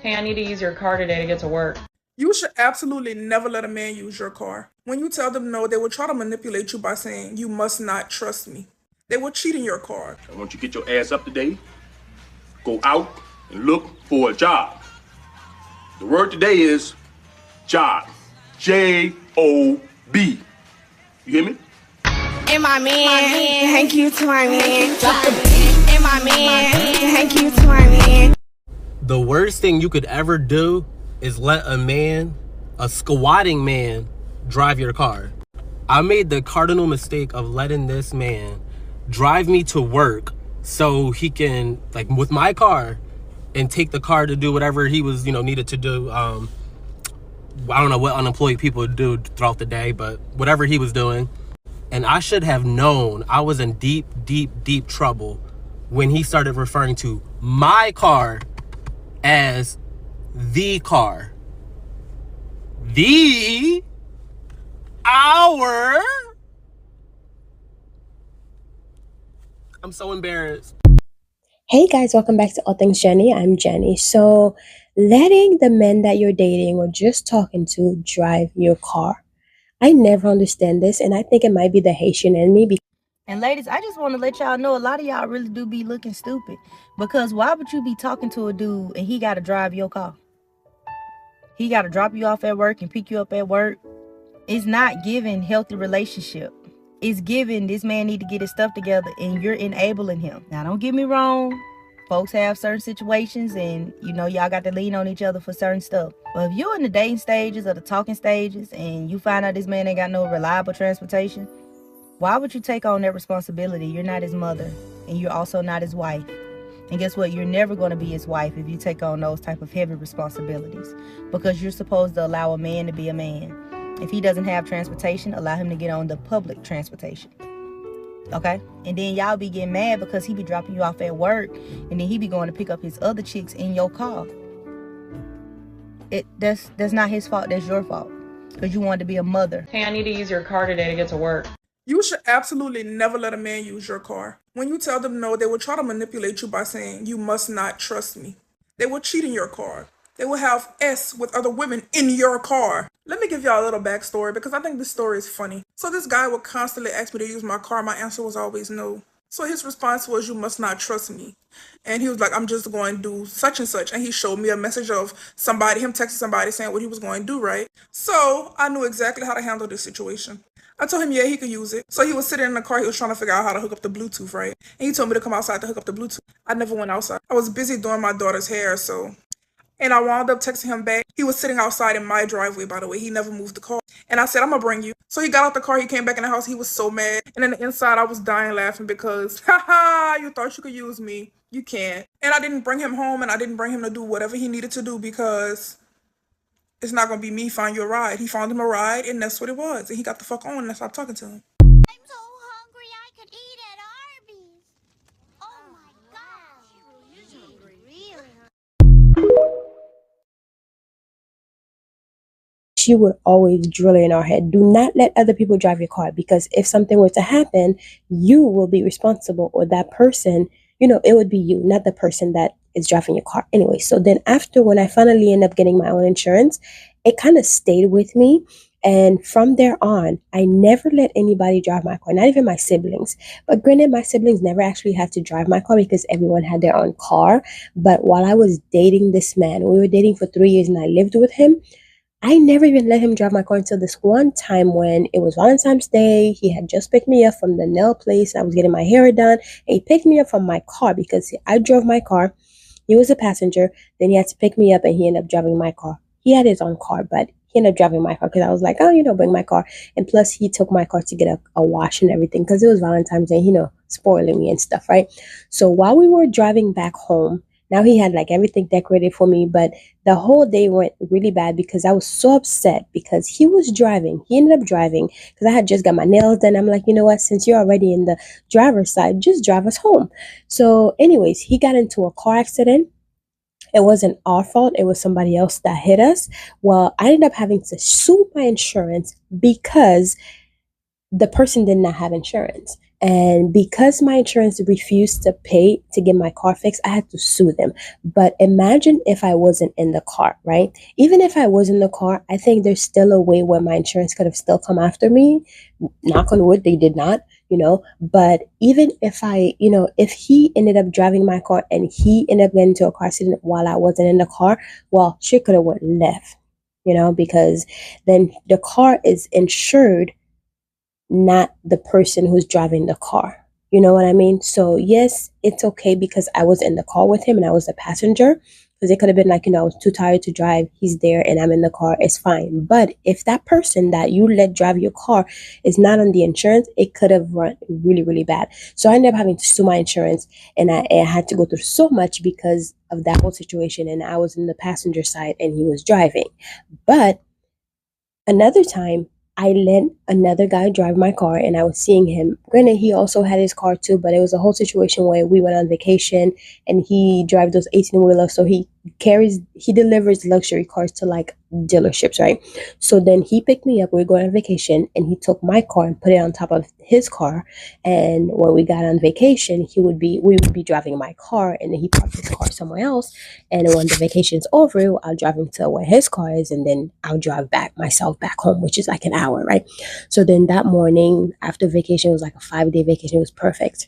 Hey, I need to use your car today to get to work. You should absolutely never let a man use your car. When you tell them no, they will try to manipulate you by saying, you must not trust me. They will cheat in your car. I want you to get your ass up today, go out and look for a job. The word today is job. J-O-B. You hear me? And my man, thank you to my man. Drop the beat. And my man, thank you to my man. The worst thing you could ever do is let a squatting man, drive your car. I made the cardinal mistake of letting this man drive me to work so he can, like, with my car, and take the car to do whatever he was, needed to do. I don't know what unemployed people do throughout the day, but whatever he was doing. And I should have known I was in deep, deep, deep trouble when he started referring to my car as the car. Our. I'm so embarrassed. Hey guys, welcome back to All Things Jenny. I'm Jenny. So, letting the men that you're dating or just talking to drive your car. I never understand this, and I think it might be the Haitian in me. And ladies, I just want to let y'all know a lot of y'all really do be looking stupid. Because why would you be talking to a dude and he got to drive your car? He got to drop you off at work and pick you up at work. It's not giving healthy relationship. It's giving this man need to get his stuff together and you're enabling him. Now, don't get me wrong. Folks have certain situations and, y'all got to lean on each other for certain stuff. But if you're in the dating stages or the talking stages and you find out this man ain't got no reliable transportation, why would you take on that responsibility? You're not his mother and you're also not his wife. And guess what? You're never going to be his wife if you take on those type of heavy responsibilities, because you're supposed to allow a man to be a man. If he doesn't have transportation, allow him to get on the public transportation. Okay? And then y'all be getting mad because he be dropping you off at work and then he be going to pick up his other chicks in your car. That's not his fault. That's your fault, because you wanted to be a mother. Hey, I need to use your car today to get to work. You should absolutely never let a man use your car. When you tell them no, they will try to manipulate you by saying, you must not trust me. They will cheat in your car. They will have S with other women in your car. Let me give y'all a little backstory because I think this story is funny. So this guy would constantly ask me to use my car. My answer was always no. So his response was, you must not trust me. And he was like, I'm just going to do such and such. And he showed me a message of him texting somebody saying what he was going to do, right? So I knew exactly how to handle this situation. I told him, yeah, he could use it. So he was sitting in the car. He was trying to figure out how to hook up the Bluetooth, right? And he told me to come outside to hook up the Bluetooth. I never went outside. I was busy doing my daughter's hair, and I wound up texting him back. He was sitting outside in my driveway, by the way. He never moved the car. And I said, I'm going to bring you. So he got out the car. He came back in the house. He was so mad. And then the inside, I was dying laughing because, you thought you could use me. You can't. And I didn't bring him home, and I didn't bring him to do whatever he needed to do because it's not going to be me find you a ride. He found him a ride, and that's what it was. And he got the fuck on, and I stopped talking to him. I'm so hungry I could eat at Arby's. Oh my gosh. You're hungry. Really? She would always drill in our head, do not let other people drive your car, because if something were to happen, you will be responsible, or that person, it would be you, not the person that is driving your car. Anyway, so then after, when I finally end up getting my own insurance, it kind of stayed with me. And from there on, I never let anybody drive my car, not even my siblings. But granted, my siblings never actually had to drive my car because everyone had their own car. But while I was dating this man, we were dating for 3 years and I lived with him, I never even let him drive my car until this one time when it was Valentine's Day. He had just picked me up from the nail place. I was getting my hair done. And he picked me up from my car because I drove my car. He was a passenger. Then he had to pick me up and he ended up driving my car. He had his own car, but he ended up driving my car because I was like, bring my car. And plus, he took my car to get a wash and everything because it was Valentine's Day, spoiling me and stuff, right? So while we were driving back home, now he had like everything decorated for me, but the whole day went really bad because I was so upset because he was driving. He ended up driving because I had just got my nails done. I'm like, you know what? Since you're already in the driver's side, just drive us home. So anyways, he got into a car accident. It wasn't our fault. It was somebody else that hit us. Well, I ended up having to sue my insurance because the person did not have insurance. And because my insurance refused to pay to get my car fixed, I had to sue them. But imagine if I wasn't in the car, right? Even if I was in the car, I think there's still a way where my insurance could have still come after me. Knock on wood, they did not, But even if if he ended up driving my car and he ended up getting into a car accident while I wasn't in the car, well, shit could have went left, because then the car is insured, not the person who's driving the car. You know what I mean? So yes, it's okay because I was in the car with him and I was the passenger. Because it could have been like, I was too tired to drive. He's there and I'm in the car. It's fine. But if that person that you let drive your car is not on the insurance, it could have run really, really bad. So I ended up having to sue my insurance, and I had to go through so much because of that whole situation. And I was in the passenger side and he was driving. But another time, I let another guy drive my car and I was seeing him. Granted, he also had his car too, but it was a whole situation where we went on vacation and he drives those 18-wheelers. So he delivers luxury cars to like dealerships, right? So then he picked me up. We were going on vacation and he took my car and put it on top of his car. And when we got on vacation, we would be driving my car, and then he parked his car somewhere else. And when the vacation's over, I'll drive him to where his car is, and then I'll drive myself back home, which is like an hour, right? So then that morning after vacation, it was like a 5-day vacation. It was perfect.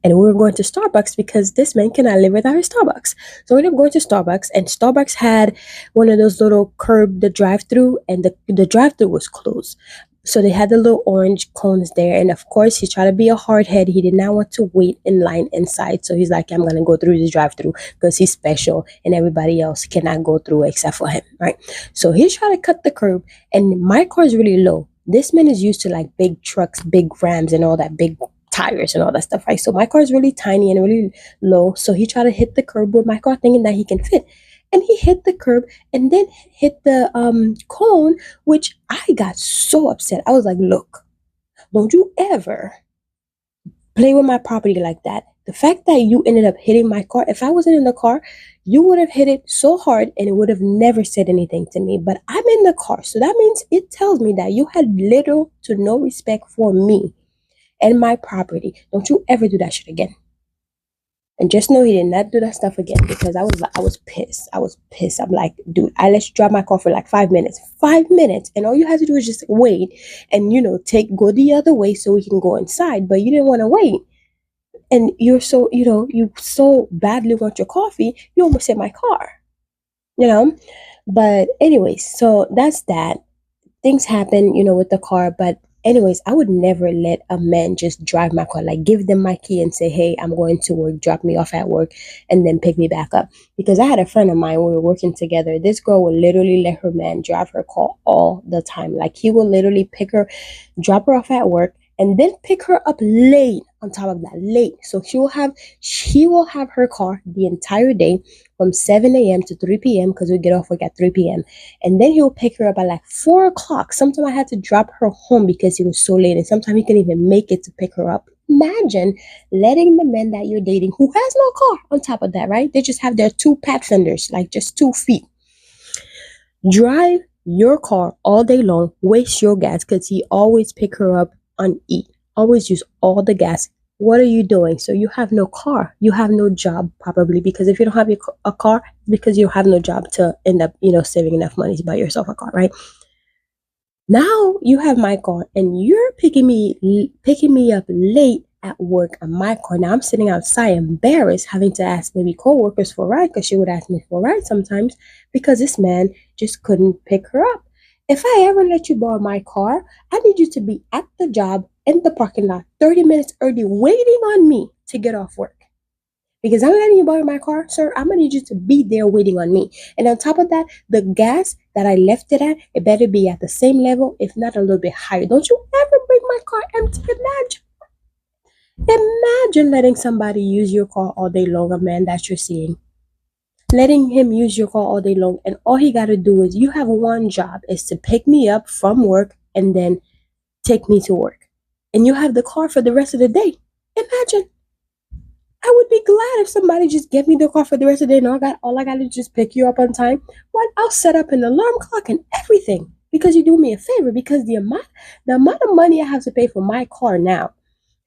And we were going to Starbucks because this man cannot live without his Starbucks. So we ended up going to Starbucks, and Starbucks had one of those little the drive-through, and the drive-through was closed. So they had the little orange cones there. And of course, he tried to be a hard head. He did not want to wait in line inside. So he's like, I'm going to go through the drive-through because he's special and everybody else cannot go through except for him, right? So he tried to cut the curb, and my car is really low. This man is used to like big trucks, big Rams and all that, big tires and all that stuff, right? So my car is really tiny and really low. So he tried to hit the curb with my car thinking that he can fit. And he hit the curb and then hit the cone, which I got so upset. I was like, look, don't you ever play with my property like that. The fact that you ended up hitting my car, if I wasn't in the car, you would have hit it so hard and it would have never said anything to me. But I'm in the car. So that means it tells me that you had little to no respect for me and my property. Don't you ever do that shit again. And just know he did not do that stuff again, because I was pissed. I was pissed. I'm like, dude, I let you drive my car for like 5 minutes. 5 minutes. And all you had to do is just wait and, go the other way so we can go inside. But you didn't want to wait. And you're so, you so badly want your coffee, you almost hit my car. But anyways, so that's that. Things happen, with the car. But anyways, I would never let a man just drive my car, like give them my key and say, hey, I'm going to work, drop me off at work, and then pick me back up. Because I had a friend of mine, we were working together. This girl would literally let her man drive her car all the time. Like he will literally drop her off at work, and then pick her up late on top of that, late. So she will have her car the entire day from 7 a.m. to 3 p.m. because we get off work at 3 p.m. And then he'll pick her up at like 4 o'clock. Sometimes I had to drop her home because he was so late. And sometimes he couldn't even make it to pick her up. Imagine letting the man that you're dating, who has no car on top of that, right? They just have their 2 path fenders, like just 2 feet. Drive your car all day long, waste your gas because he always pick her up on E. Always use all the gas. What are you doing? So you have no car. You have no job, probably, because if you don't have a car, it's because you have no job to end up, saving enough money to buy yourself a car, right? Now you have my car and you're picking me up late at work on my car. Now I'm sitting outside embarrassed, having to ask maybe co-workers for a ride, because she would ask me for a ride sometimes because this man just couldn't pick her up. If I ever let you borrow my car, I need you to be at the job in the parking lot 30 minutes early waiting on me to get off work. Because I'm letting you borrow my car, sir, I'm going to need you to be there waiting on me. And on top of that, the gas that I left it at, it better be at the same level, if not a little bit higher. Don't you ever bring my car empty. Imagine letting somebody use your car all day long, a man that you're seeing. Letting him use your car all day long, and all he got to do is, you have one job, is to pick me up from work and then take me to work. And you have the car for the rest of the day. Imagine. I would be glad if somebody just gave me the car for the rest of the day and all I got to just pick you up on time. Well, I'll set up an alarm clock and everything because you do me a favor, because the amount of money I have to pay for my car now,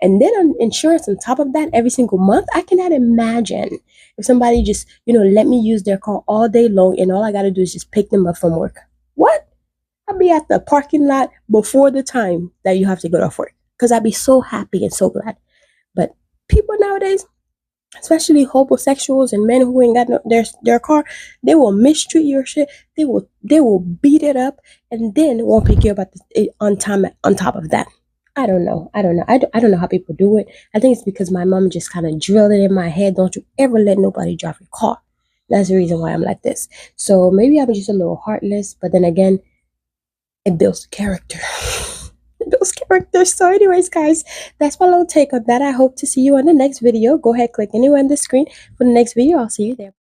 And then on insurance on top of that every single month, I cannot imagine if somebody just, let me use their car all day long and all I got to do is just pick them up from work. What? I'll be at the parking lot before the time that you have to go to work because I'd be so happy and so glad. But people nowadays, especially homosexuals and men who ain't got their car, they will mistreat your shit. They will beat it up and then won't pick you up on time on top of that. I don't know. I don't know how people do it. I think it's because my mom just kind of drilled it in my head. Don't you ever let nobody drive your car. That's the reason why I'm like this. So maybe I'm just a little heartless, but then again, it builds character. It builds character. So anyways, guys, that's my little take on that. I hope to see you on the next video. Go ahead, click anywhere on the screen for the next video. I'll see you there.